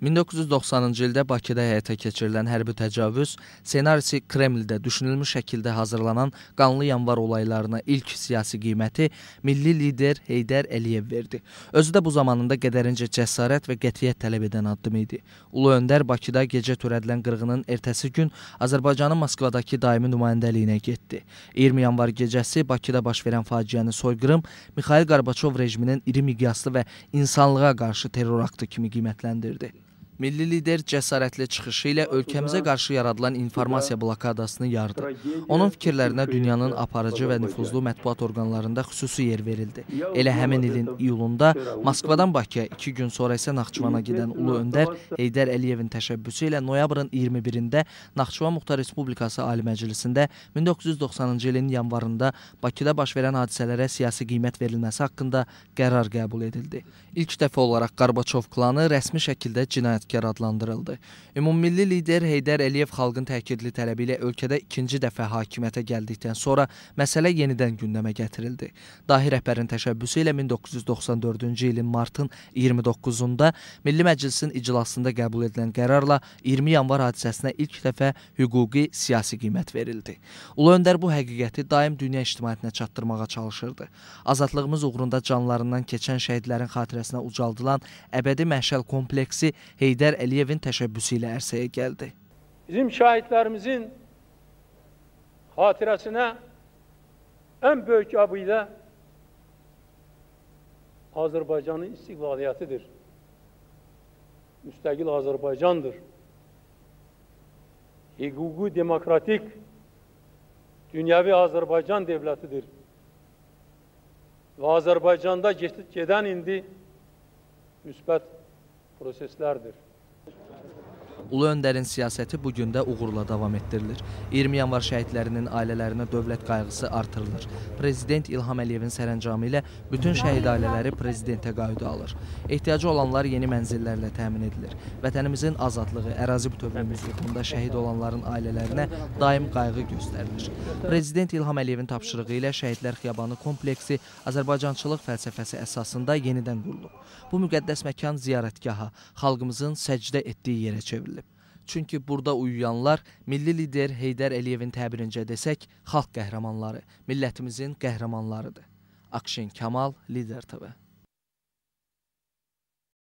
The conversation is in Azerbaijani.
1990-cı ildə Bakıda həyata keçirilən hərbi təcavüz ssenarisi Kremldə düşünülmüş şəkildə hazırlanan qanlı yanvar olaylarına ilk siyasi qiyməti milli lider Heydər Əliyev verdi. Özü də bu zamanında qədərincə cəsarət və qətiyyət tələb edən addım idi. Ulu öndər Bakıda gecə törədilən qırğının ertəsi gün Azərbaycanın Moskvadakı daimi nümayəndəliyinə getdi. 20 yanvar gecəsi Bakıda baş verən faciəni soyqırım Mikhail Qarbaçov rejiminin iri miqyaslı və insanlığa qarşı terror aktı kimi qiymətləndirdi. Milli lider cəsarətli çıxışı ilə ölkəmizə qarşı yaradılan informasiya blokadasını yardı. Onun fikirlərinə dünyanın aparıcı və nüfuzlu mətbuat orqanlarında xüsusi yer verildi. Elə həmin ilin iyulunda Moskvadan Bakıya, 2 gün sonra isə Naxçıvana gedən Ulu öndər Heydər Əliyevin təşəbbüsü ilə noyabrın 21-də Naxçıvan Muxtar Respublikası Ali Məclisində 1990-cı ilin yanvarında Bakıda baş verən hadisələrə siyasi qiymət verilməsi haqqında qərar qəbul edildi. İlk dəfə olaraq Qarbaçov klanı rəsmi şəkildə cinayətkar adlandırıldı. Ümummilli lider Heydər Əliyev xalqın təkidli tələbi ilə ölkədə ikinci dəfə hakimiyyətə gəldikdən sonra məsələ yenidən gündəmə gətirildi. Dahi rəhbərin təşəbbüsü ilə 1994-cü ilin martın 29-unda Milli Məclisin iclasında qəbul edilən qərarla 20 yanvar hadisəsinə ilk dəfə hüquqi siyasi qiymət verildi. Ulu öndər bu həqiqəti daim dünya ictimaiyyətinə çatdırmağa çalışırdı. Azadlığımız uğrunda canlarından keçən şəhidlərin xatirəsinə ucaldılan əbədi məhşəl kompleksi Heydər Əliyevin təşəbbüsü ilə ərsəyə gəldi. Bizim şəhidlərimizin xatirəsinə ən böyük abidə Azərbaycanın istiqlaliyyətidir. Müstəqil Azərbaycandır. Hüquqi, demokratik, dünyəvi Azərbaycan devlətidir. Və Azərbaycanda gedən indi müsbət proseslərdir. Ulu öndərin siyasəti bugün də uğurla davam etdirilir. 20 yanvar şəhidlərinin ailələrinə dövlət qayğısı artırılır. Prezident İlham Əliyevin sərəncamı ilə bütün şəhid ailələri prezidentə qayıda alır. Ehtiyacı olanlar yeni mənzillərlə təmin edilir. Vətənimizin azadlığı, ərazi bütövlüyümüz uğrunda şəhid olanların ailələrinə daim qayğı göstərilir. Prezident İlham Əliyevin tapşırığı ilə Şəhidlər Xiyabanı kompleksi Azərbaycançılıq fəlsəfəsi əsasında yenidən qurulub. Bu müqəddəs məkan ziyarətgaha, xalqımızın səcdə etdiyi yerə çevrilib. Çünki burada uyuyanlar milli lider Heydər Əliyevin təbirincə desək, xalq qəhrəmanları, millətimizin qəhrəmanlarıdır. Akşin Kamal, Lider TV.